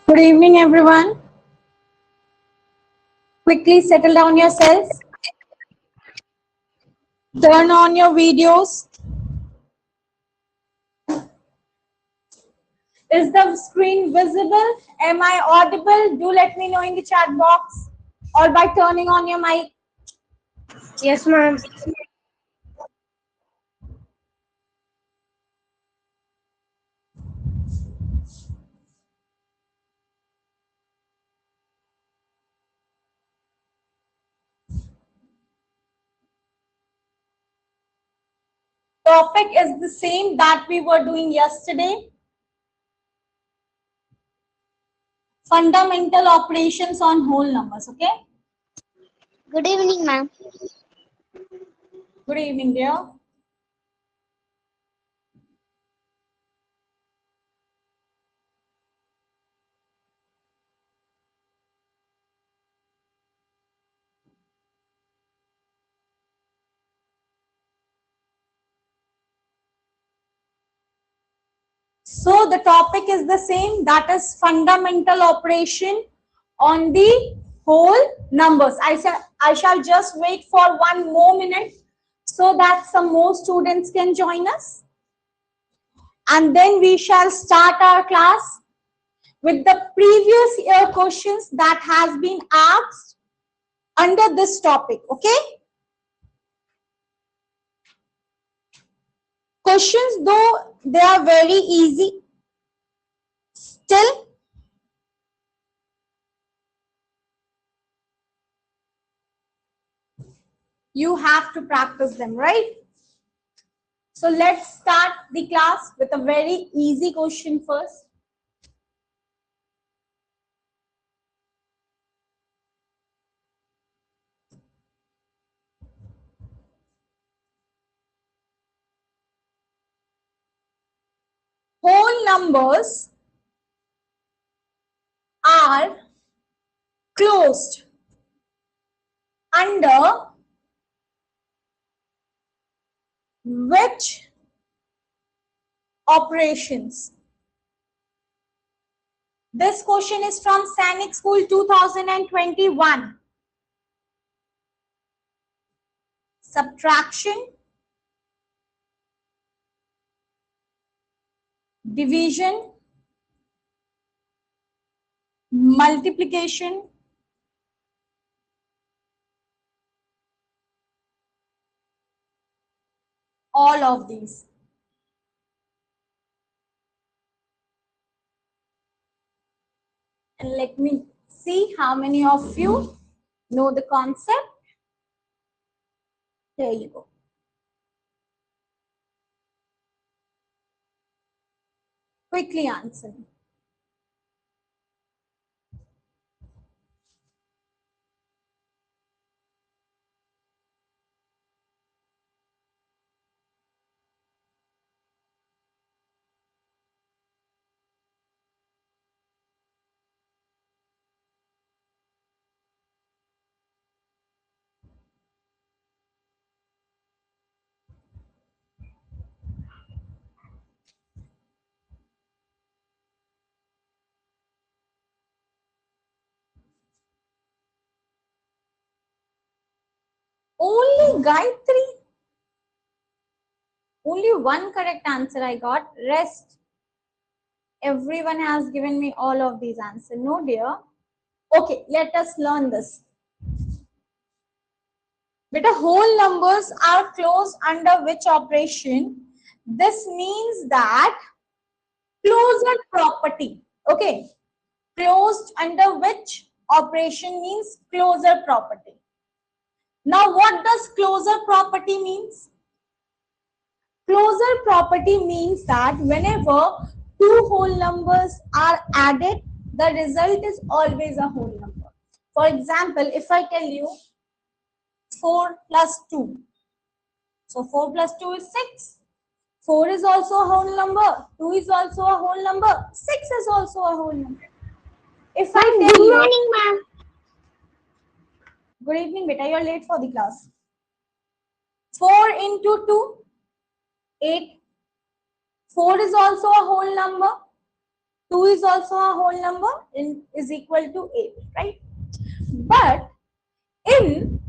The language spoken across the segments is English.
Good evening, everyone. Quickly settle down yourselves. Turn on your videos. Is the screen visible? Am I audible? Do let me know in the chat box or by turning on your mic. Yes, ma'am. Topic is the same that we were doing yesterday. Fundamental operations on whole numbers. Okay. Good evening, ma'am. Good evening, dear. So the topic is the same, that is fundamental operation on the whole numbers. I shall just wait for 1 more minute so that some more students can join us. And then we shall start our class with the previous year questions that has been asked under this topic. Okay? Questions, though they are very easy, still you have to practice them, right? So let's start the class with a very easy question first. Whole numbers are closed under which operations? This question is from Sainik School 2021. Subtraction, division, multiplication, all of these. And let me see how many of you know the concept. There you go. Quickly answer. Only Gayatri. Only one correct answer I got. Rest, everyone has given me all of these answers. No, dear. Okay, let us learn this. Beta, whole numbers are closed under which operation? This means that closure property. Okay, closed under which operation means closure property. Now, what does closure property means? Closure property means that whenever two whole numbers are added, the result is always a whole number. For example, if I tell you 4 plus 2, so 4 plus 2 is 6. 4 is also a whole number, 2 is also a whole number, 6 is also a whole number. If I tell Good you, morning, ma'am. good evening, beta, you're late for the class. 4 into 2, 8. 4 is also a whole number. 2 is also a whole number is equal to 8, right? But in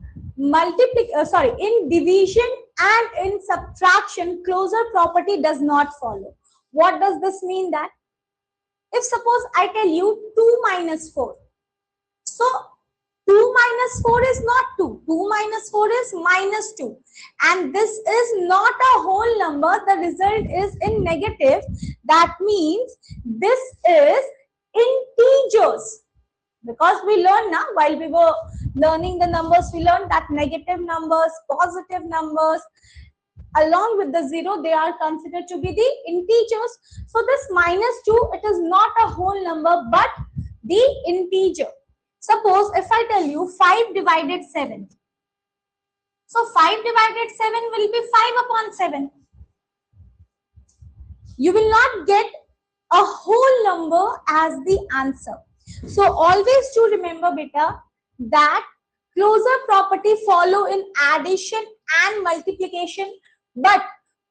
in division and in subtraction, closure property does not follow. What does this mean? That if suppose I tell you 2 minus 4, so 2 minus 4 is not 2. 2 minus 4 is minus 2. And this is not a whole number. The result is in negative. That means this is integers. Because we learned now, while we were learning the numbers, we learned that negative numbers, positive numbers, along with the 0, they are considered to be the integers. So this minus 2, it is not a whole number, but the integer. Suppose if I tell you 5 divided 7. So 5 divided 7 will be 5 upon 7. You will not get a whole number as the answer. So always to remember, beta, that closure property follow in addition and multiplication, but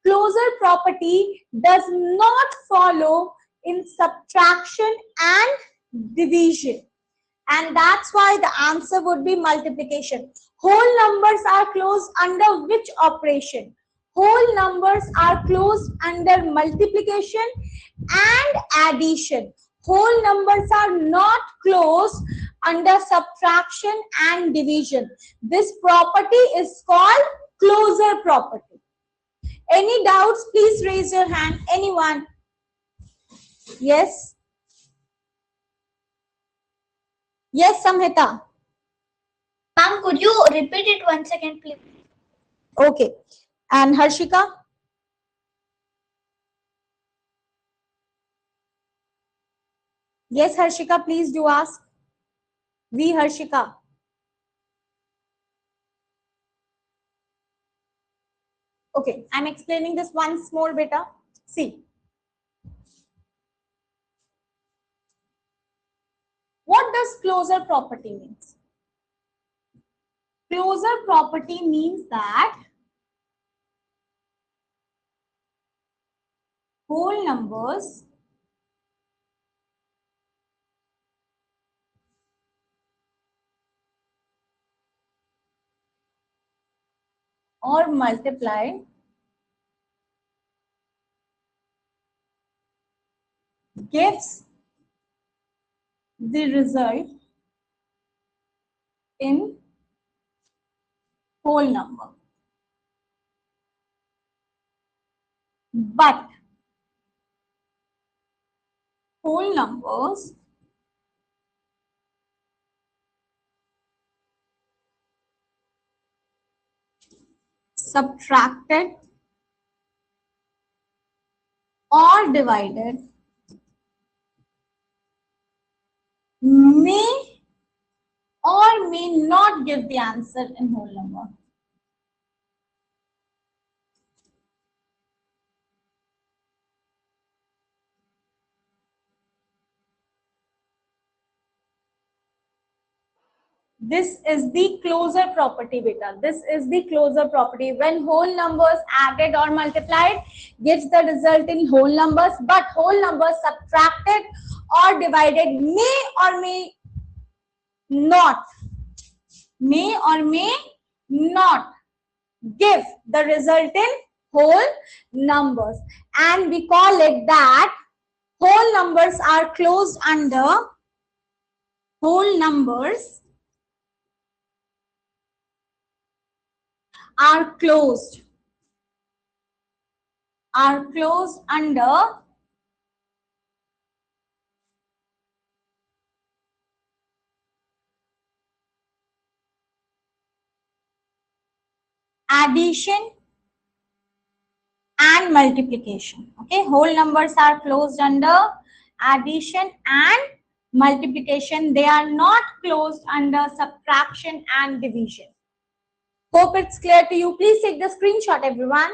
closure property does not follow in subtraction and division. And that's why the answer would be multiplication. Whole numbers are closed under which operation? Whole numbers are closed under multiplication and addition. Whole numbers are not closed under subtraction and division. This property is called closure property. Any doubts? Please raise your hand. Anyone? Yes? Yes, Samhita. Ma'am, could you repeat it once again, please? Okay. And Harshika? Yes, Harshika, please do ask. V. Harshika. Okay, I'm explaining this once more, beta. See. What does closure property means? Closure property means that whole numbers or multiplied gives the result in whole number. But whole numbers subtracted or divided may or may not give the answer in whole number. This is the closure property, beta. This is the closure property. When whole numbers added or multiplied gives the result in whole numbers, but whole numbers subtracted or divided may or may not give the result in whole numbers. And we call it that whole numbers are closed under whole numbers are closed under addition and multiplication. Okay, whole numbers are closed under addition and multiplication. They are not closed under subtraction and division. Hope it's clear to you. Please take the screenshot, everyone.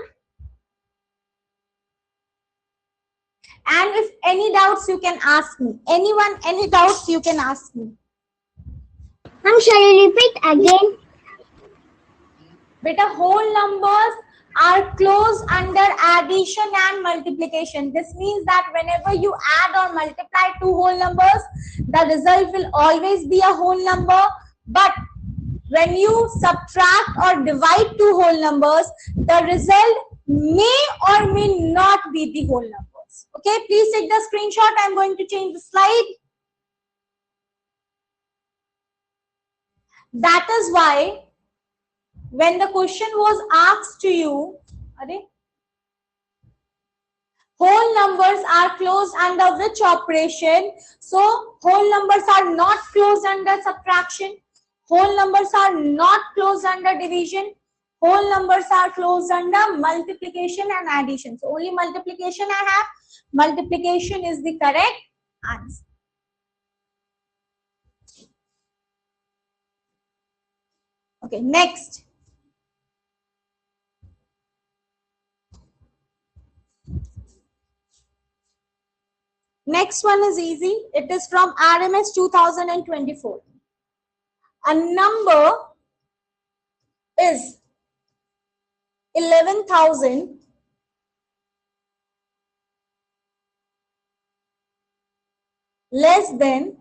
And if any doubts, you can ask me. Anyone, any doubts, you can ask me. Ma'am, shall you repeat again? Beta, whole numbers are closed under addition and multiplication. This means that whenever you add or multiply two whole numbers, the result will always be a whole number. But when you subtract or divide two whole numbers, the result may or may not be the whole numbers. Okay, please take the screenshot. I'm going to change the slide. That is why when the question was asked to you, whole numbers are closed under which operation? So whole numbers are not closed under subtraction. Whole numbers are not closed under division. Whole numbers are closed under multiplication and addition. So only multiplication I have. Multiplication is the correct answer. Okay, next. Next one is easy. It is from RMS 2024. A number is 11,000 less than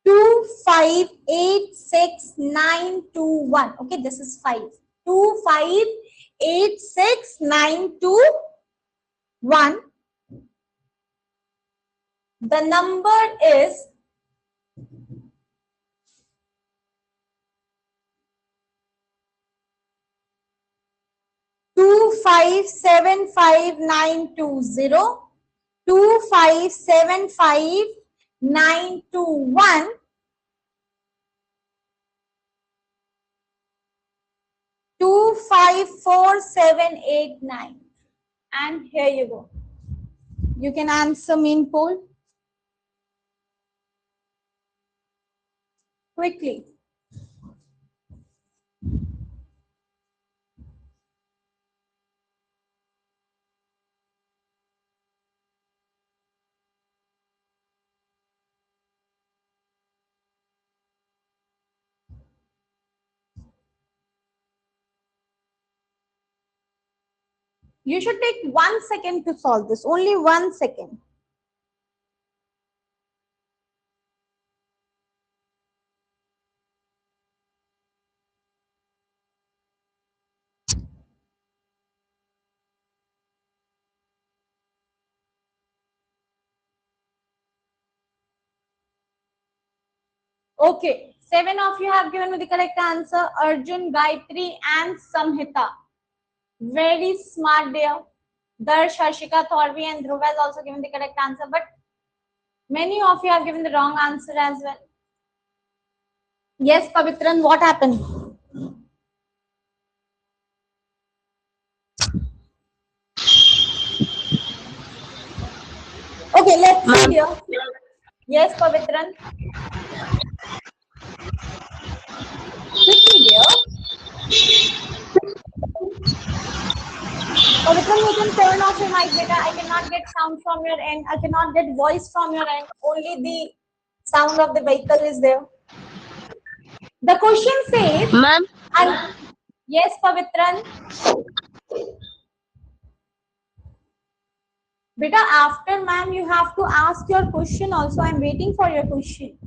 2586921. Okay, this is 5. 2586921. The number is 2575920, 2575921, 254789. And here you go. You can answer main poll quickly. You should take 1 second to solve this. Only 1 second. Okay, 7 of you have given me the correct answer. Arjun, Gayatri and Samhita. Very smart there. Darsh, Harshika, Thorvi and Dhruv has also given the correct answer. But many of you have given the wrong answer as well. Yes, Pavitran, what happened? Okay, let's see here. Yes, Pavitran. Quickly, dear. Pavitran, you can turn off your mic, beta. I cannot get sound from your end. I cannot get voice from your end. Only the sound of the vehicle is there. The question says, Ma'am. Yes, Pavitran. Beta, after ma'am, you have to ask your question also. I'm waiting for your question.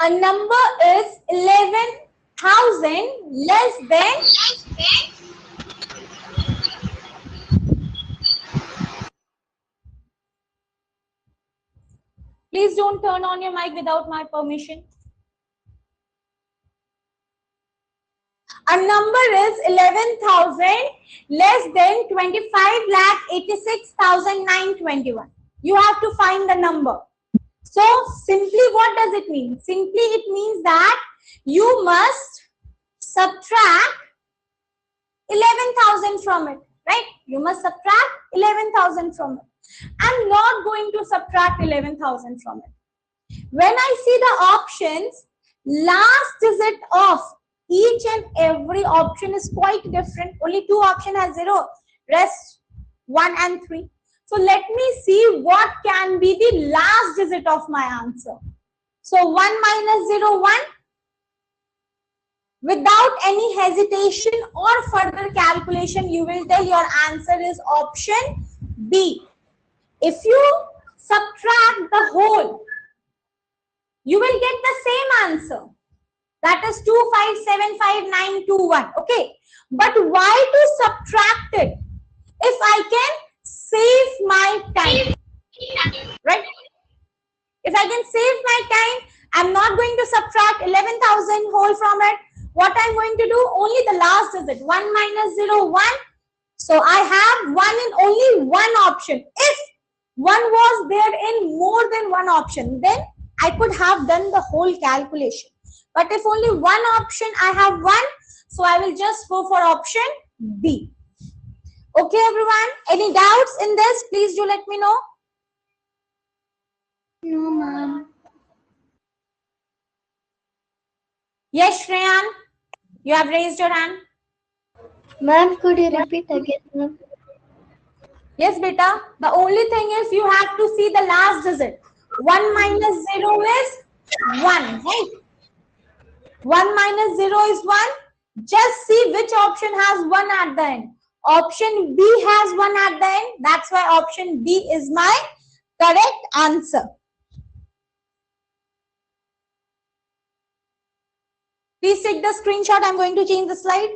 A number is 11,000 less than Please don't turn on your mic without my permission. A number is 11,000 less than 25,86,921. You have to find the number. So simply what does it mean? Simply it means that you must subtract 11,000 from it, right? You must subtract 11,000 from it. I'm not going to subtract 11,000 from it. When I see the options, last digit of each and every option is quite different. Only two options has 0, rest 1 and 3. So let me see what can be the last digit of my answer. So 1 minus 0, 1. Without any hesitation or further calculation, you will tell your answer is option B. If you subtract the whole, you will get the same answer. That is 2575921. Okay. But why to subtract it? If I can save my time, right? If I can save my time, I'm not going to subtract 11,000 whole from it. What I'm going to do, only the last digit, 1 minus 0, 1. So I have 1 in only one option. If 1 was there in more than one option, then I could have done the whole calculation. But if only one option, I have 1. So I will just go for option B. Okay, everyone. Any doubts in this? Please do let me know. No, ma'am. Yes, Shreyan, you have raised your hand. Ma'am, could you repeat again, ma'am? Yes, beta. The only thing is you have to see the last digit. 1 minus 0 is 1, right? 1 minus 0 is 1. Just see which option has 1 at the end. Option B has 1 at the end. That's why option B is my correct answer. Please take the screenshot. I'm going to change the slide.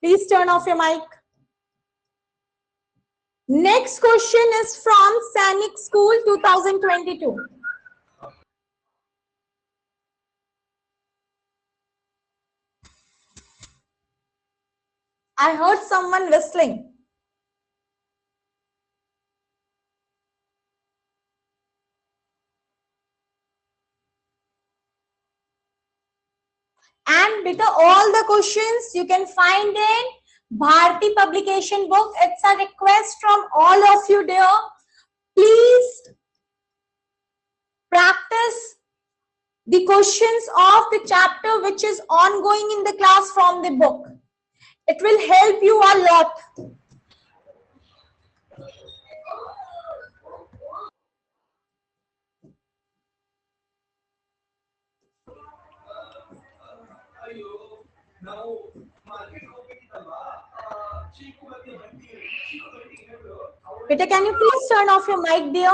Please turn off your mic. Next question is from Sainik School 2022. I heard someone whistling. And beta, all the questions you can find in Bharti publication book. It's a request from all of you, dear. Please practice the questions of the chapter which is ongoing in the class from the book. It will help you a lot. Beta, can you please turn off your mic, dear?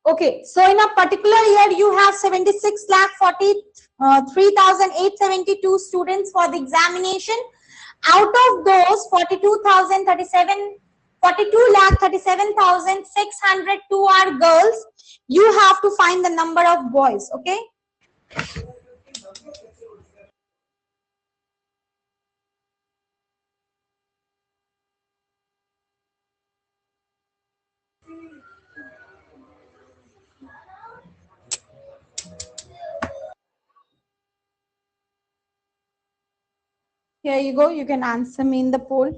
Okay, so in a particular year, you have 76,43,872 students for the examination. Out of those, 42,37,602 are girls. You have to find the number of boys, okay? Here you go. You can answer me in the poll.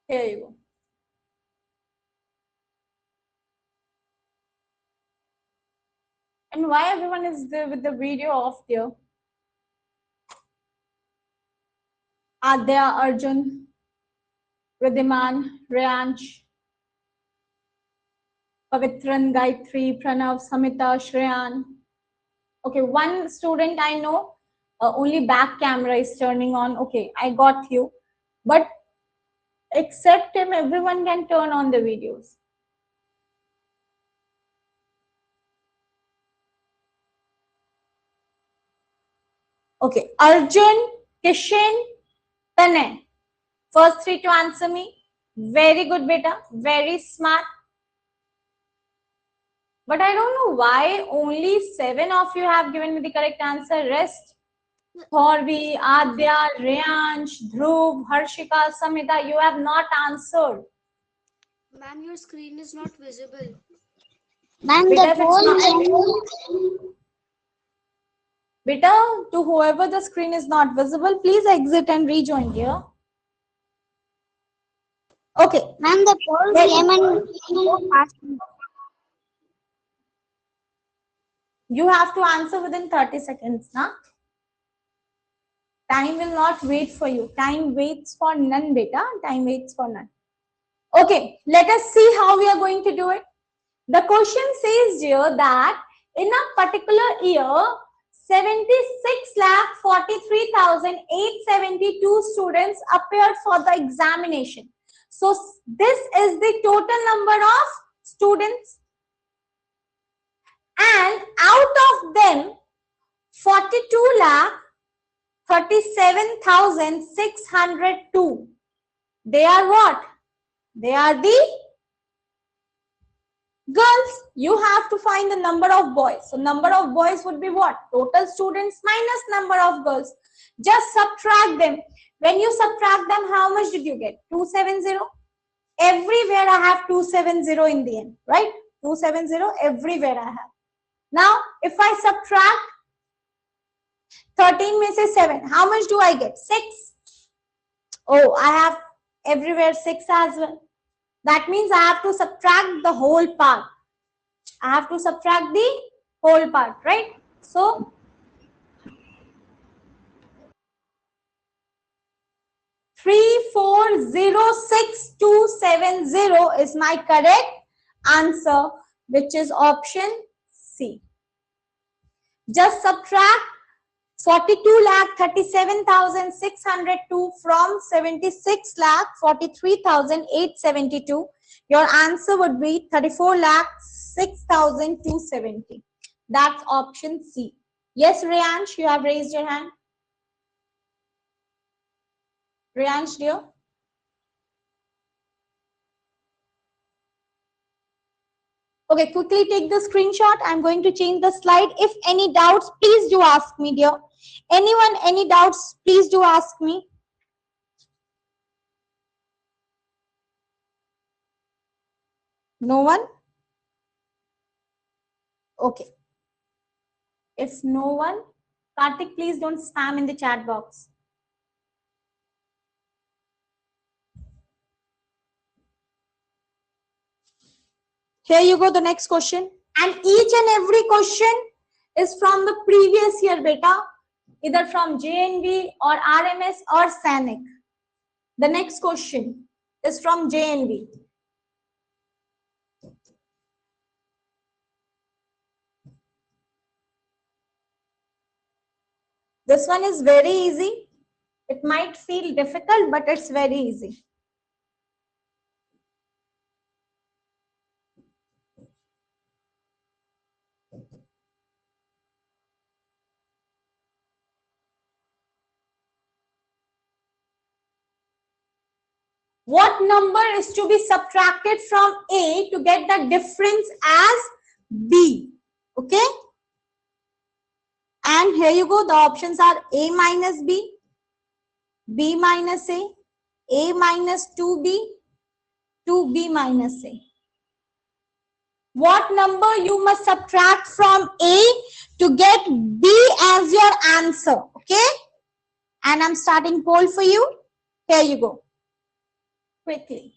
Here you go. And why everyone is there with the video off there? Adya, Arjun, Ridiman, Rayansh, Pavitran, Gayatri, Pranav, Samita, Shreyan. Okay, one student I know, only back camera is turning on. Okay, I got you. But except him, everyone can turn on the videos. Okay, Arjun, Kishan, Tanay. First three to answer me. Very good, beta. Very smart. But I don't know why only 7 of you have given me the correct answer. Rest, Thorvi, Adya, Rayansh, Dhruv, Harshika, Samita, you have not answered. Ma'am, your screen is not visible. Ma'am, Beta, the if it's not, whole beta, to whoever the screen is not visible, please exit and rejoin here. Okay. ma'am, the whole Let- lemon so fast. You have to answer within 30 seconds, na? Time will not wait for you. Time waits for none, beta. Time waits for none. Okay, let us see how we are going to do it. The question says here that in a particular year, 76,43,872 students appeared for the examination. So this is the total number of students, and out of them 42 lakh 37,602, they are what? They are the girls. You have to find the number of boys. So number of boys would be what? Total students minus number of girls. Just subtract them. When you subtract them, how much did you get? 270. Everywhere I have 270 in the end, right? 270 everywhere I have. Now, if I subtract 13 में से 7, how much do I get? 6. Oh, I have everywhere 6 as well. That means I have to subtract the whole part. I have to subtract the whole part, right? So 3406,270 is my correct answer, which is option C. Just subtract 42,37,602 from 76,43,872. Your answer would be 34,06,270. That's option C. Yes, Riyansh, you have raised your hand. Riyansh, dear. Okay, quickly take the screenshot. I'm going to change the slide. If any doubts, please do ask me, dear. Anyone, any doubts, please do ask me. No one? Okay. If no one, Karthik, please don't spam in the chat box. Here you go, the next question. And each and every question is from the previous year, beta, either from JNV or RMS or SANIC. The next question is from JNV. This one is very easy. It might feel difficult, but it's very easy. What number is to be subtracted from A to get the difference as B? Okay. And here you go. The options are A minus B, B minus A minus 2B, 2B minus A. What number you must subtract from A to get B as your answer? Okay. And I'm starting poll for you. Here you go. Quickly.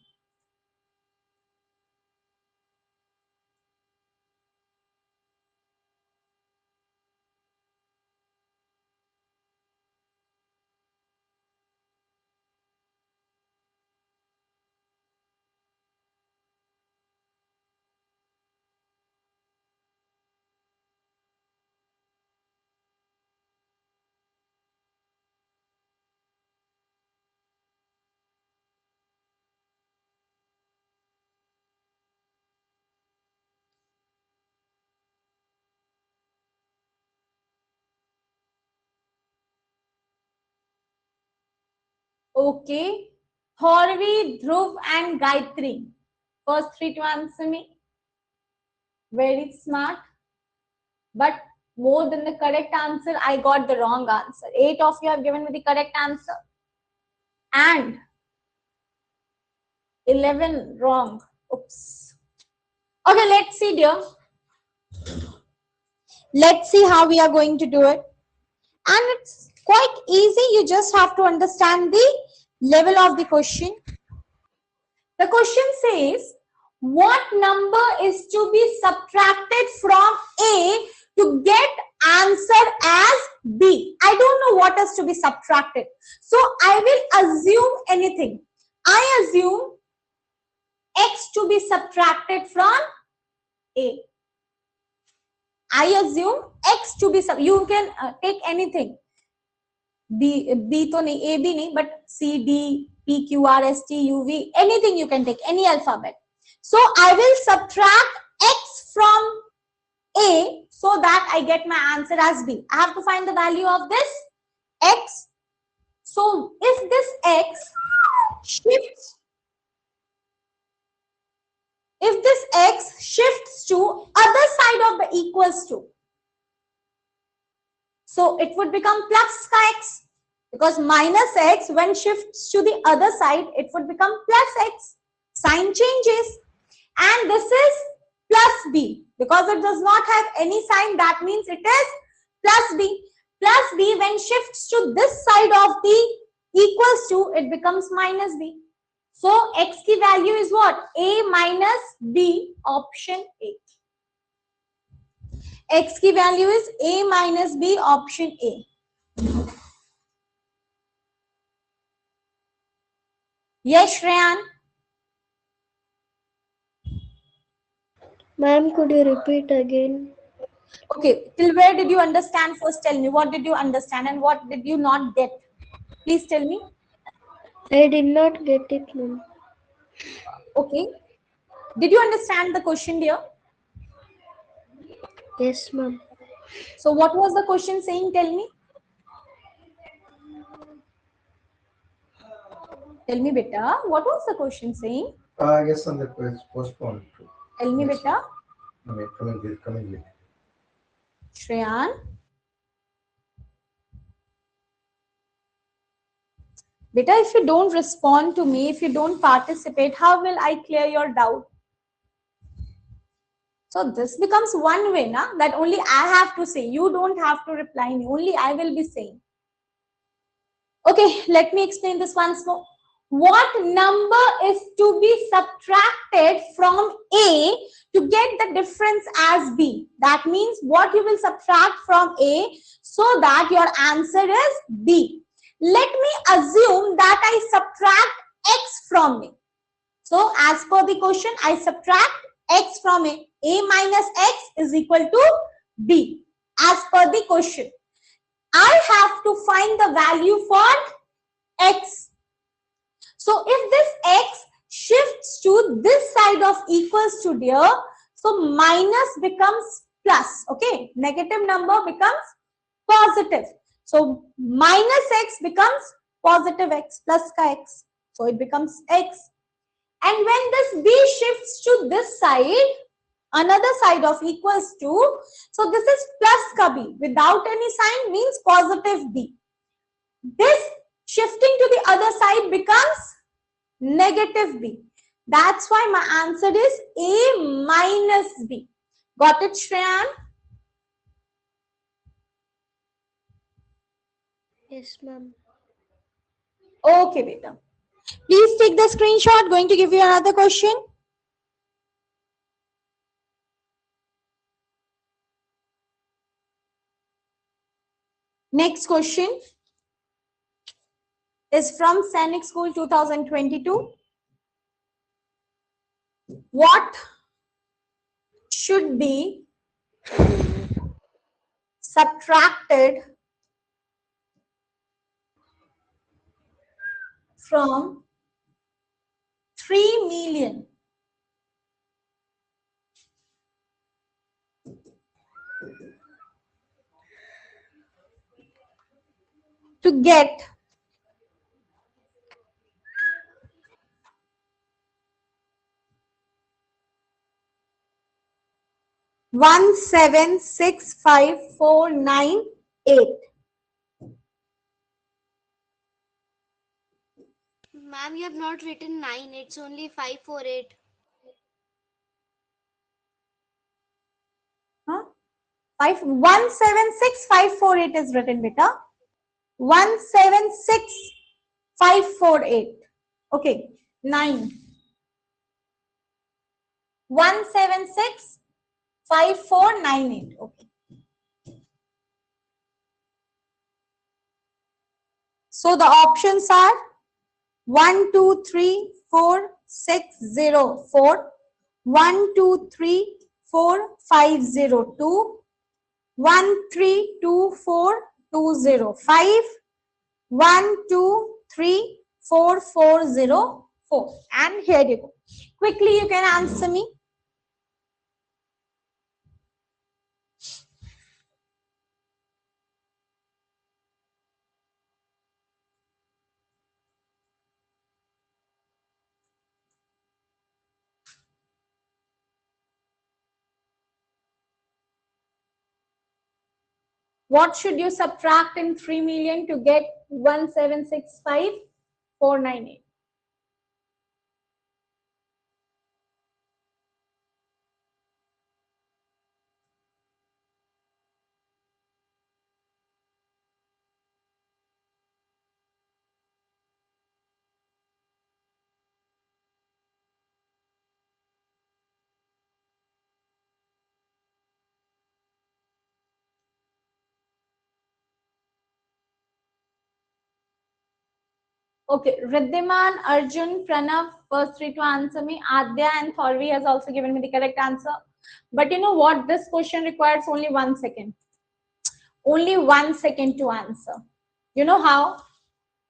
Okay. Horvi, Dhruv and Gayatri. First three to answer me. Very smart. But more than the correct answer, I got the wrong answer. 8 of you have given me the correct answer. And 11 wrong. Oops. Okay, let's see, dear. Let's see how we are going to do it. And it's quite easy. You just have to understand the level of the question. The question says, what number is to be subtracted from A to get answer as B? I don't know what is to be subtracted. So I will assume anything. I assume X to be subtracted from A. I assume X to be you can take anything. B to nahi, A B nahi, but C D P Q R S T U V, anything you can take, any alphabet. So I will subtract X from A so that I get my answer as B. I have to find the value of this X. So if this X shifts, if this X shifts to other side of the equals to, so it would become plus X, because minus X when shifts to the other side, it would become plus X. Sign changes. And this is plus B. Because it does not have any sign, that means it is plus B. Plus B when shifts to this side of the equals to, it becomes minus B. So X ki value is what? A minus B, option A. X की value is A minus B, option A. Yes, Shreyan. Ma'am, could you repeat again? Okay, till where did you understand? First tell me, what did you understand and what did you not get? Please tell me. I did not get it, ma'am. Okay. Did you understand the question, dear? Yes, ma'am. So what was the question saying? Tell me. Tell me, beta. What was the question saying? I guess on the postponed. Tell me, Yes. beta. Coming with. Shreyan. Beta, if you don't respond to me, if you don't participate, how will I clear your doubt? So this becomes one way, na? That only I have to say. You don't have to reply me. Only I will be saying. Okay, let me explain this once more. What number is to be subtracted from A to get the difference as B? That means what you will subtract from A so that your answer is B. Let me assume that I subtract X from A. So as per the question, I subtract X from A. A minus X is equal to B. As per the question, I have to find the value for X. So if this X shifts to this side of equals to there, so minus becomes plus. Okay, negative number becomes positive. So minus X becomes positive X plus ka X. So it becomes X. And when this B shifts to this side, another side of equals to, so this is plus ka B. Without any sign means positive B. This shifting to the other side becomes negative B. That's why my answer is A minus B. Got it, Shreyan? Yes, ma'am. Okay, beta. Please take the screenshot. Going to give you another question. Next question is from Sainik School 2022. What should be subtracted from 3 million to get 1765498? Ma'am, you have not written 9. It's only 548. Huh? 176548 is written, beta. 176548. Okay. 9. 1765498. Okay. So the options are 1, 2, 3, 4, 6, 0, 4, 1, 2, 3, 4, 5, 0, 2, 1, 3, 2, 4, 2, 0, 5, 1, 2, 3, 4, 4, 0, 4. And here you go. Quickly you can answer me. What should you subtract in 3 million to get 1765498? Okay, Riddhiman, Arjun, Pranav, first three to answer me. Adya and Thorvi has also given me the correct answer. But you know what? This question requires only 1 second. Only 1 second to answer. You know how?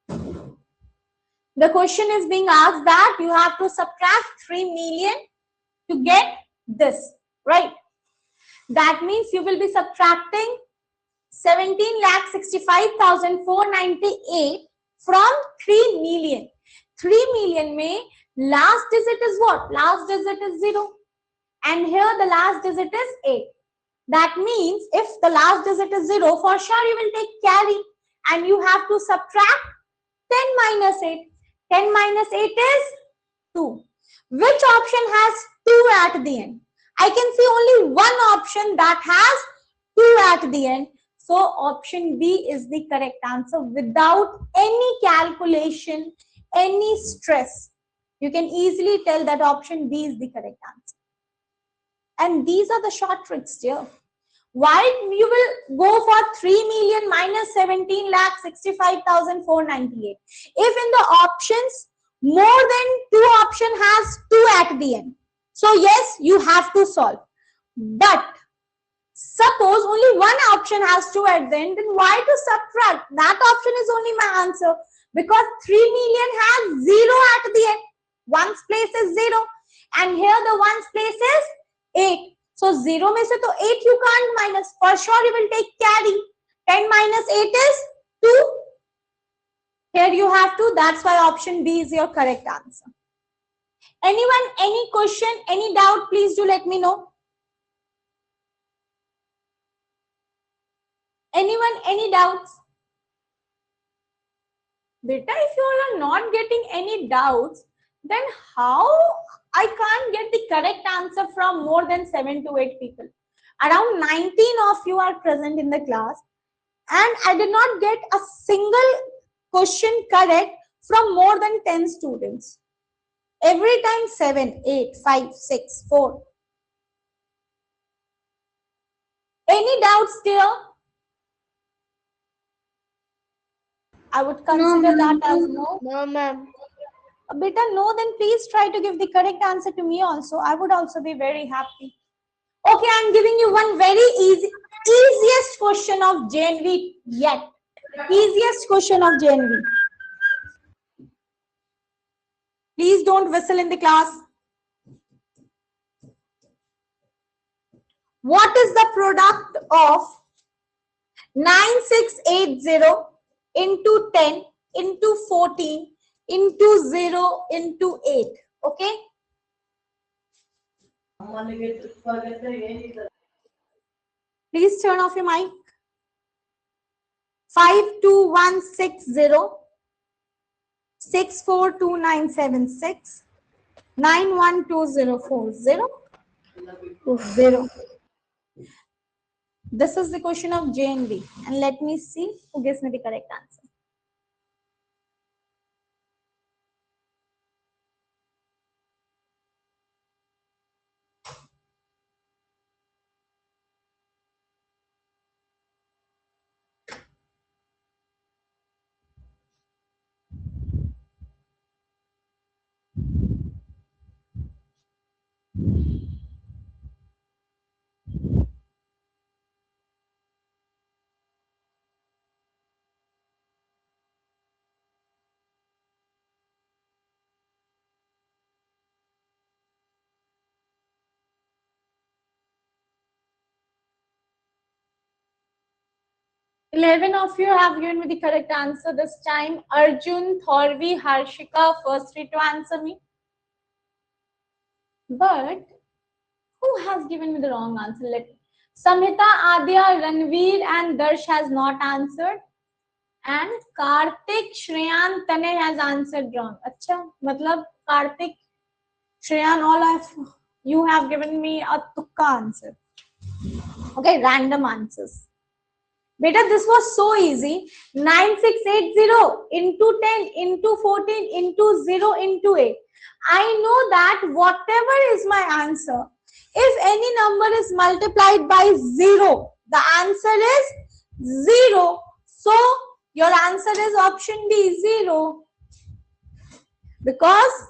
The question is being asked that you have to subtract 3 million to get this, right? That means you will be subtracting 17,65,498 from 3 million. 3 million may last digit is what? Last digit is 0. And here the last digit is 8. That means if the last digit is 0, for sure you will take carry and you have to subtract 10 minus 8. 10 minus 8 is 2. Which option has 2 at the end? I can see only one option that has 2 at the end. So option B is the correct answer without any calculation, any stress. You can easily tell that option B is the correct answer. And these are the short tricks here. Why you will go for 3 million minus 17,65,498? If in the options, more than 2 option has 2 at the end. So yes, you have to solve. But suppose only one option has 2 at the end, then why to subtract? That option is only my answer. Because 3 million has 0 at the end. One's place is 0. And here the one's place is 8. So 0 में से तो 8 you can't minus. For sure you will take carry. 10 minus 8 is 2. Here you have to. That's why option B is your correct answer. Anyone, any question, any doubt, please do let me know. Anyone, any doubts? Beta, if you all are not getting any doubts, then how I can't get the correct answer from more than 7 to 8 people? Around 19 of you are present in the class and I did not get a single question correct from more than 10 students. Every time 7, 8, 5, 6, 4. Any doubts there? I would consider that as no. No, ma'am. Beta, no, then please try to give the correct answer to me also. I would also be very happy. Okay, I'm giving you one very easiest question of JNV yet. Easiest question of JNV. Please don't whistle in the class. What is the product of 9680 into 10 into 14 into 0 into 8? Okay. Please turn off your mic. 52160 642976 912040 0. This is the question of JNB. And let me see who gives me the correct answer. Eleven of you have given me the correct answer this time. Arjun, Thorvi, Harshika, first three to answer me. But who has given me the wrong answer? Samhita, Adya, Ranveer, and Darsh has not answered. And Karthik, Shreyan, Tanay has answered wrong. Acha, matlab Karthik, Shreyan, all of you have given me a tukka answer. Okay, random answers. Beta, this was so easy. 9680 into 10 into 14 into 0 into 8. I know that whatever is my answer, if any number is multiplied by 0, the answer is 0. So, your answer is option D, 0. Because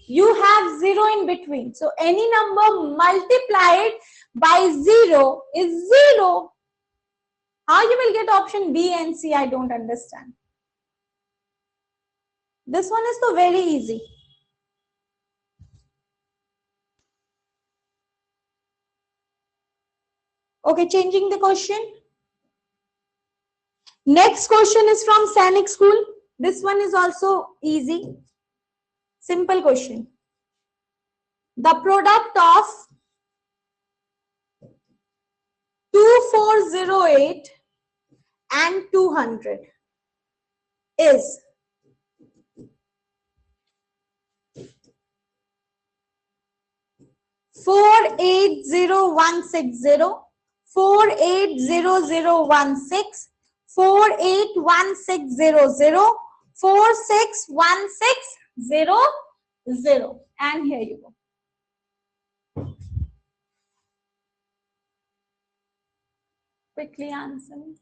you have 0 in between. So, any number multiplied by 0 is 0. How you will get option B and C, I don't understand. This one is so very easy. Okay, changing the question. Next question is from Sainik School. This one is also easy. Simple question. The product of 2408 and 200 is 480160, 480016, 481600, 461600. And here you go. Quickly answer me.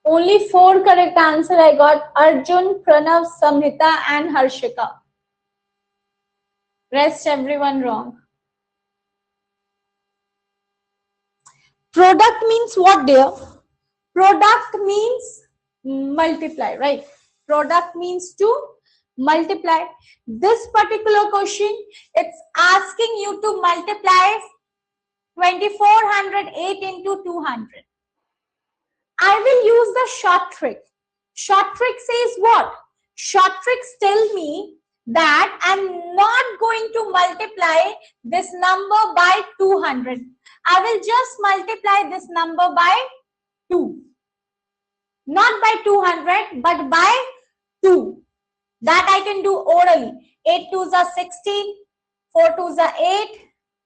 Only 4 correct answer I got. Arjun, Pranav, Samhita and Harshika. Rest everyone wrong. Product means what, dear? Product means multiply, right? Product means to multiply. This particular question, it's asking you to multiply 2408 into 200. I will use the short trick. Short trick says what? Short tricks tell me that I'm not going to multiply this number by 200. I will just multiply this number by 2. Not by 200, but by 2. That I can do orally. 8 2s are 16, 4 2s are 8,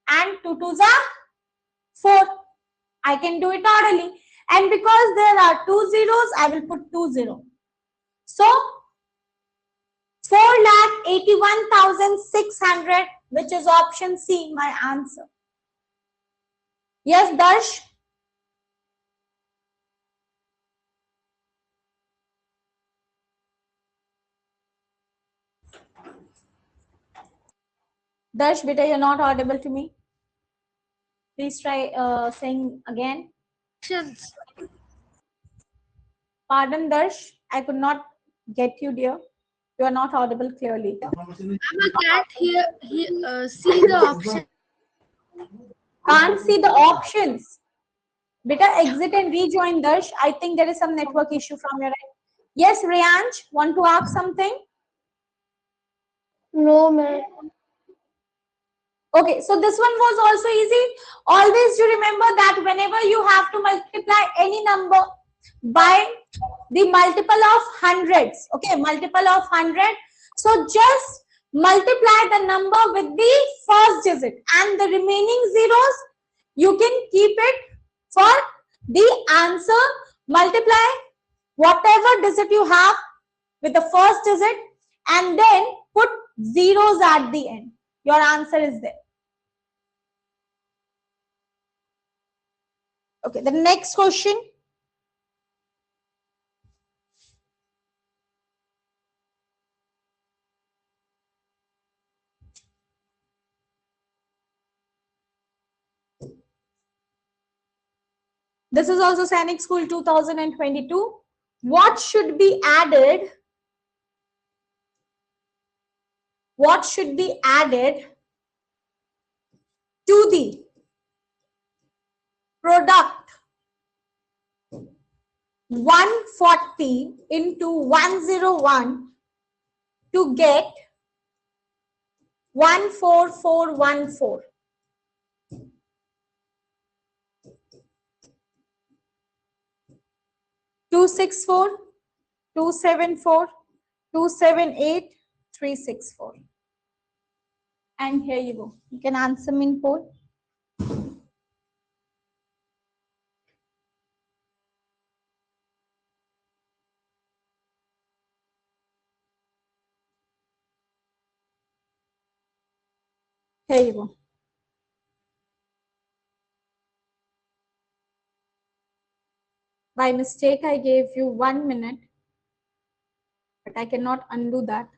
and 2 2s are 4. I can do it orally. And because there are 2 zeros, I will put 2 0. So, 4,81,600, which is option C, my answer. Yes, Darsh? Darsh, beta, you're not audible to me. Please try saying again. Options. Pardon, Darsh, I could not get you, dear? You are not audible clearly. I can't see the option. Can't see the options. Beta, exit and rejoin, Darsh. I think there is some network issue from your end. Yes, Rayanj, want to ask something? No, ma'am. Okay, so this one was also easy. Always you remember that whenever you have to multiply any number by the multiple of hundreds, okay, multiple of 100. So just multiply the number with the first digit and the remaining zeros, you can keep it for the answer. Multiply whatever digit you have with the first digit and then put zeros at the end. Your answer is there. Okay, the next question. This is also Sainik School 2022. What should be added? What should be added to the product 140 into 101 to get 14414? 264, 274, 278, 364. And here you go. You can answer me in poll. Here you go. By mistake, I gave you 1 minute, but I cannot undo that.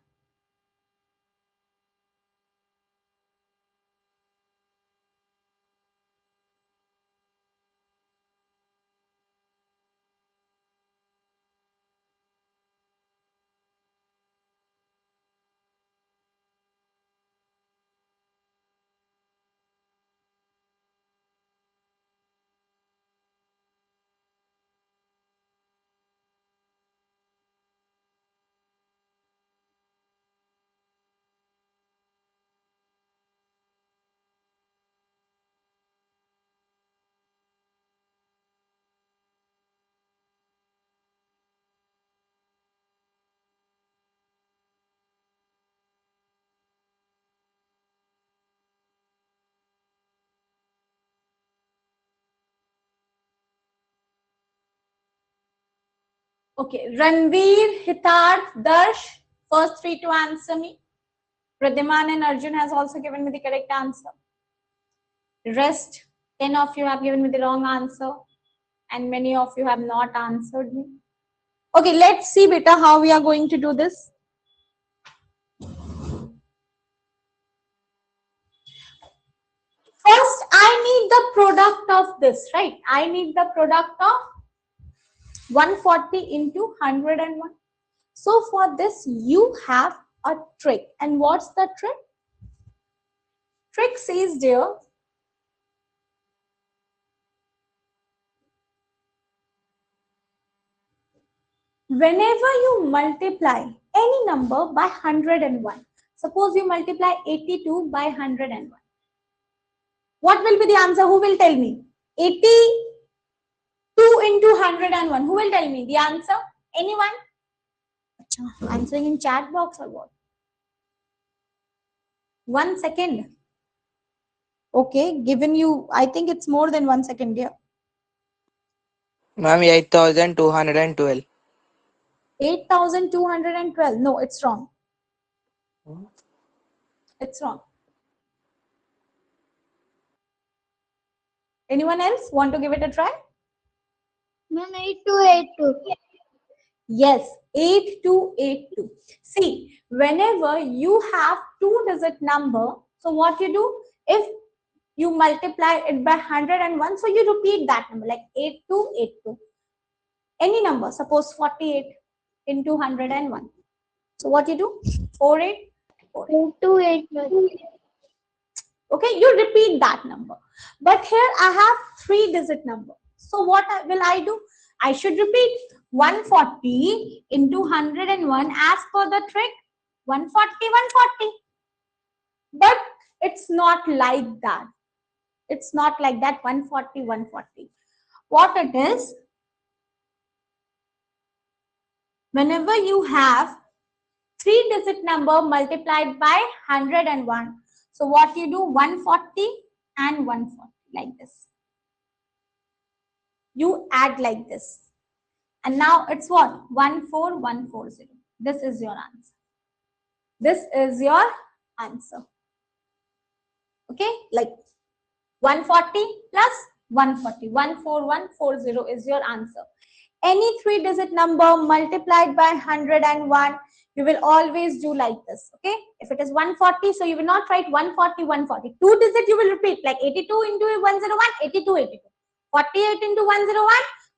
Okay, Ranveer, Hitarth, Darsh, first three to answer me. Pradhiman and Arjun has also given me the correct answer. Rest, 10 of you have given me the wrong answer and many of you have not answered me. Okay, let's see beta how we are going to do this. First, I need the product of this, right? I need the product of 140 into 101. So for this, you have a trick. And what's the trick? Trick says, dear, whenever you multiply any number by 101, suppose you multiply 82 by 101. What will be the answer? Who will tell me? 82 into 101. Who will tell me the answer? Anyone? Answering in chat box or what? 1 second. Okay, given you, I think it's more than 1 second here. Ma'am, 8,212. 8,212. No, it's wrong. It's wrong. Anyone else want to give it a try? Ma'am, 8282. Yes, 8282. See, whenever you have two-digit number, so what you do? If you multiply it by 101, so you repeat that number like 8282. Any number, suppose 48. into 101. So what you do? 48, 48. 828, ma'am. Okay, you repeat that number. But here I have 3-digit number. So what will I do? I should repeat 140 into 101 as per the trick. 140, 140. But it's not like that. It's not like that. 140, 140. What it is, whenever you have 3-digit number multiplied by 101, so what you do? 140 and 140 like this. You add like this. And now it's what? 14140. This is your answer. This is your answer. Okay, like 140 plus 140. 14140 is your answer. Any 3-digit number multiplied by 101, you will always do like this. Okay, if it is 140, so you will not write 140, 140. 2-digit you will repeat like 82 into 101, 82, 82. 48 into 101,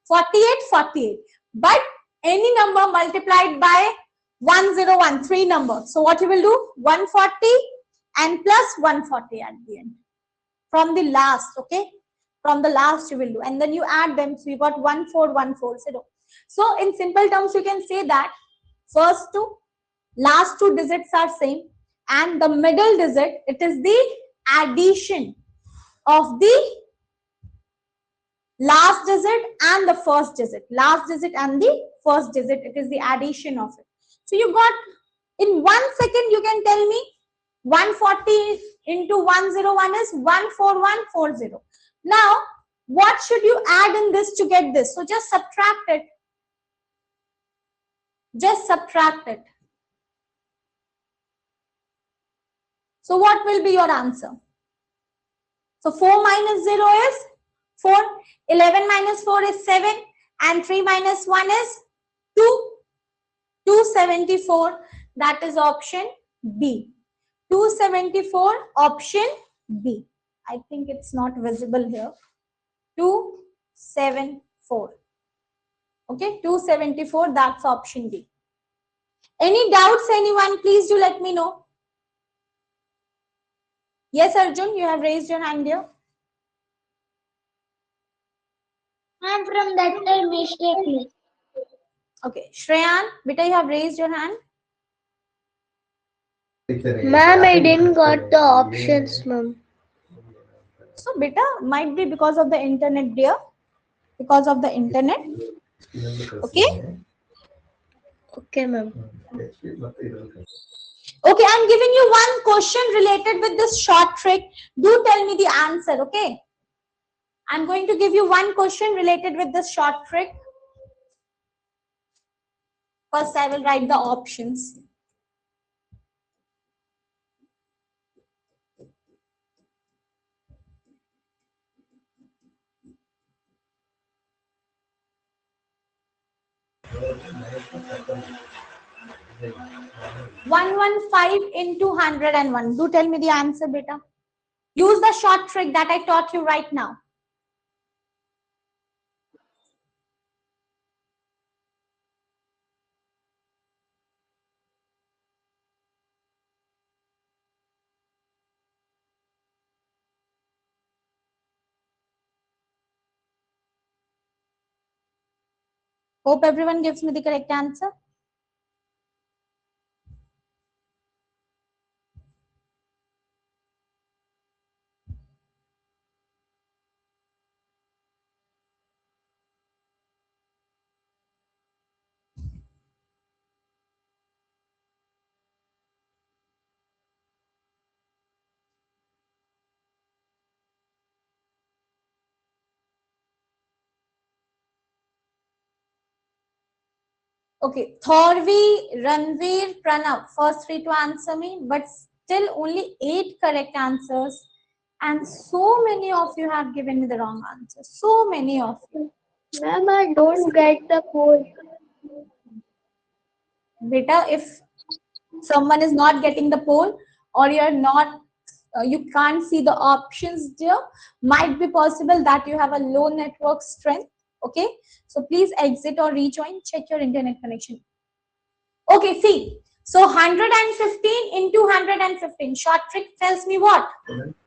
48, 48. But any number multiplied by 101, 3 numbers. So what you will do? 140 and plus 140 at the end. From the last, okay? From the last you will do. And then you add them. So you got 14140. So in simple terms, you can say that first two, last 2 digits are same. And the middle digit, it is the addition of the last digit and the first digit. Last digit and the first digit, it is the addition of it. So you got, in 1 second you can tell me 140 into 101 is 14140. Now what should you add in this to get this? So just subtract it. Just subtract it. So what will be your answer? So 4 minus 0 is 4, 11 minus 4 is 7, and 3 minus 1 is 2, 274. That is option B. 274, option B. I think it's not visible here. 274. Okay, 274, that's option B. Any doubts, anyone? Please do let me know. Yes, Arjun, you have raised your hand here. I'm from that time mistakenly. Okay, Shreyan, beta, you have raised your hand. Ma'am, I didn't got the options, ma'am. So, beta, might be because of the internet, dear. Because of the internet. Okay. Okay, ma'am. Okay, I'm giving you one question related with this short trick. Do tell me the answer, okay? I'm going to give you one question related with this short trick. First, I will write the options. One 115 into 101. Do tell me the answer, beta. Use the short trick that I taught you right now. Hope everyone gives me the correct answer. Okay, Thorvi, Ranveer, Pranav, first 3 to answer me, but still only 8 correct answers. And so many of you have given me the wrong answer. So many of you. Ma'am, I don't get the poll. Beta, if someone is not getting the poll or you're not, you can't see the options there, might be possible that you have a low network strength. Okay, so please exit or rejoin, check your internet connection. Okay, see. So 115 into 115. Short trick tells me what?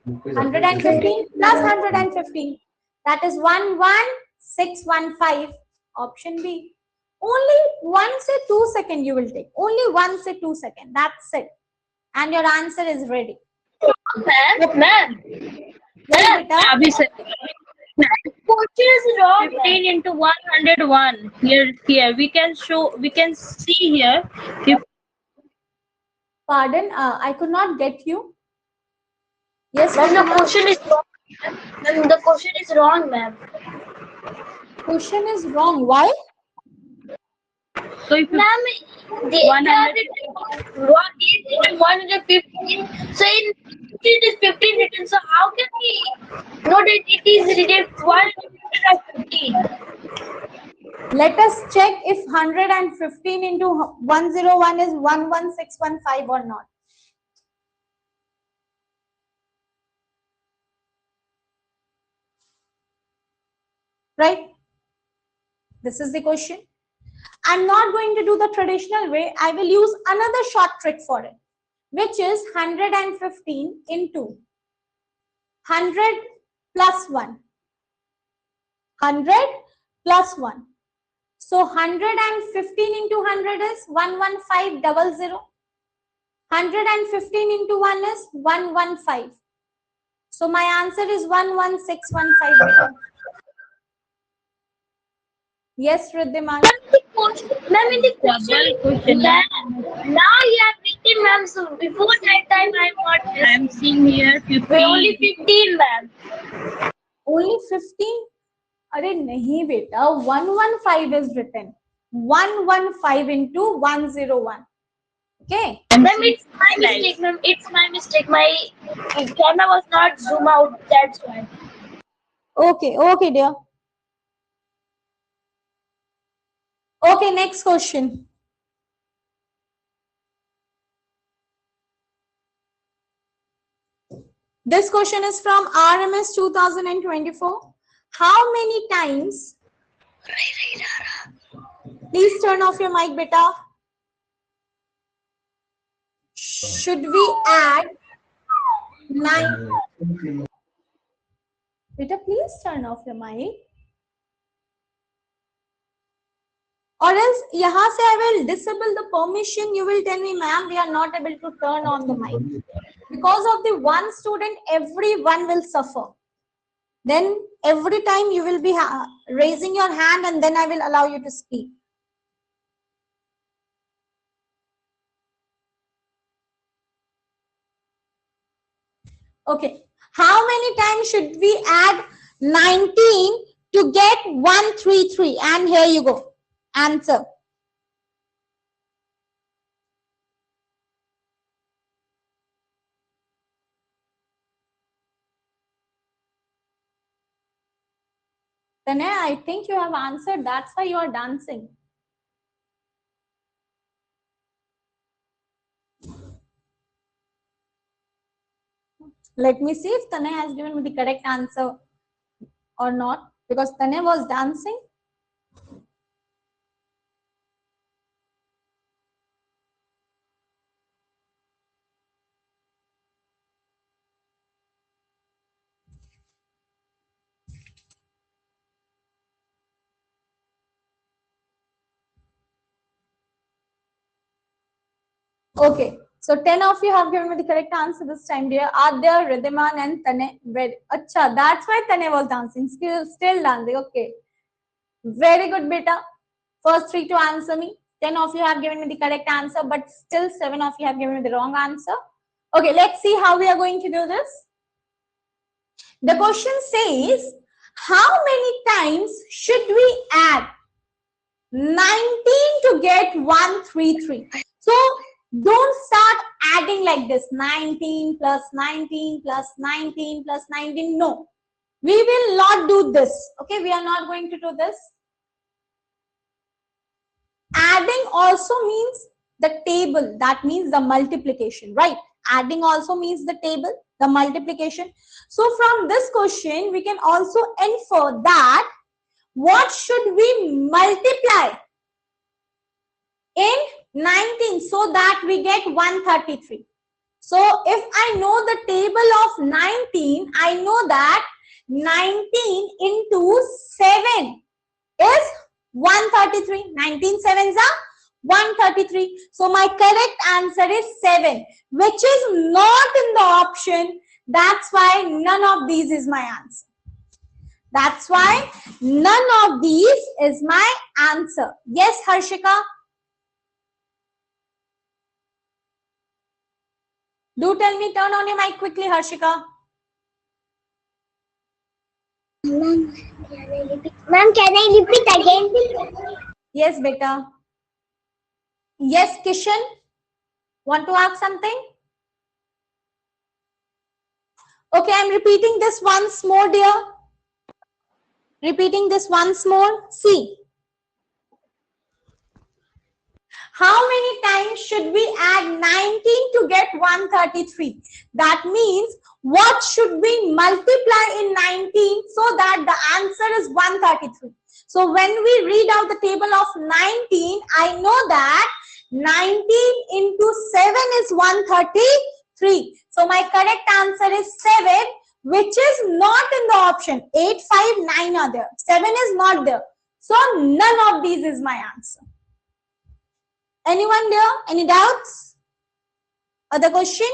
115 plus 115. That is 11615. Option B. Only 1 say 2 second you will take. Only 1 say 2 second. That's it. And your answer is ready. Ma'am. Yes, beta. Question is wrong. 15 into 101. Here we can see here. Pardon, I could not get you. Yes, Ma'am, the Riddhima? question is wrong. Ma'am, the question is wrong, ma'am. Question is wrong. Why? So if you Ma'am, they are 115. So in it is 15 written. So how can we know that it is written 115? Let us check if 115 into 101 is 11615 or not. Right? This is the question. I'm not going to do the traditional way. I will use another short trick for it, which is 115 into 100 plus 1. 100 plus 1. So 115 into 100 is 11500. 115 into 1 is 115. So my answer is 11615. Yes, Riddhiman. Ma'am, in the question, ma'am, now you have 15, ma'am. So before that time, I'm seeing here 15. we're only 15, ma'am. Only 15? Arey nahi beta, 115 is written. 115 into 101. Okay. Ma'am, it's my mistake, ma'am. It's my mistake. My camera was not zoom out. That's why. Okay, okay, dear. Okay, next question. This question is from RMS 2024. How many times? Please turn off your mic, beta. Should we add 9? Beta, please turn off your mic. Or else, yahan se I will disable the permission. You will tell me, ma'am, we are not able to turn on the mic. Because of the one student, everyone will suffer. Then every time you will be raising your hand and then I will allow you to speak. Okay. How many times should we add 19 to get 133? And here you go. Answer. Tanay, I think you have answered. That's why you are dancing. Let me see if Tanay has given me the correct answer or not. Because Tanay was dancing. Okay. So 10 of you have given me the correct answer this time, dear. Adya, Riddhiman, and Tanay. Very acha. That's why Tanay was dancing. Still dancing. Okay. Very good, beta. First 3 to answer me. 10 of you have given me the correct answer, but still 7 of you have given me the wrong answer. Okay, let's see how we are going to do this. The question says, how many times should we add 19 to get 133? So don't start adding like this, 19 plus 19 plus 19 plus 19. No, we will not do this. Okay, we are not going to do this. Adding also means the table. That means the multiplication, right? Adding also means the table, the multiplication. So from this question, we can also infer that what should we multiply in 19, so that we get 133. So if I know the table of 19, I know that 19 into 7 is 133. 19 sevens are 133. So my correct answer is 7, which is not in the option. That's why none of these is my answer. That's why none of these is my answer. Yes, Harshika? Do tell me, turn on your mic quickly, Harshika. Ma'am, can I repeat again? Yes, beta. Yes, Kishan? Want to ask something? Okay, I'm repeating this once more, dear. Repeating this once more. See. How many times should we add 19 to get 133? That means what should we multiply in 19 so that the answer is 133? So when we read out the table of 19, I know that 19 into 7 is 133. So my correct answer is 7, which is not in the option. 8, 5, 9 are there. 7 is not there. So none of these is my answer. Anyone there? Any doubts? Other question?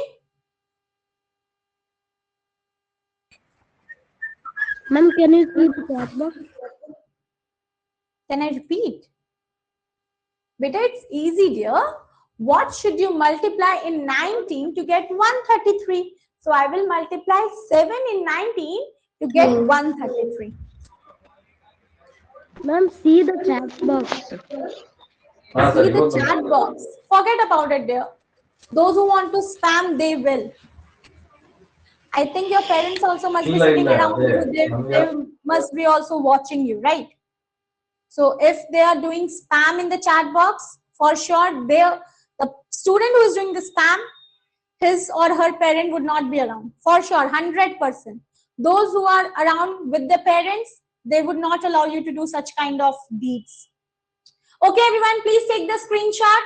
Ma'am, can you repeat the chat box? Can I repeat? Beta, it's easy, dear. What should you multiply in 19 to get 133? So I will multiply 7 in 19 to get 133. Ma'am, see the chat box. See the chat box. Forget about it, dear. Those who want to spam, they will. I think your parents also must be sitting around you. They must be also watching you, right? So if they are doing spam in the chat box, for sure, the student who is doing the spam, his or her parent would not be around. For sure, 100%. Those who are around with the parents, they would not allow you to do such kind of deeds. Okay, everyone, please take the screenshot.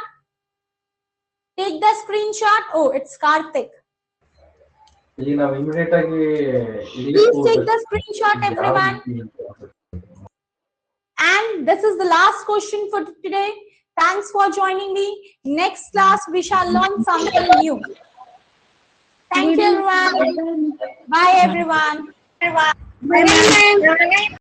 Take the screenshot. Oh, it's Karthik. Please take the screenshot, everyone. And this is the last question for today. Thanks for joining me. Next class, we shall learn something new. Thank you, everyone. Bye, everyone. Bye, ma'am.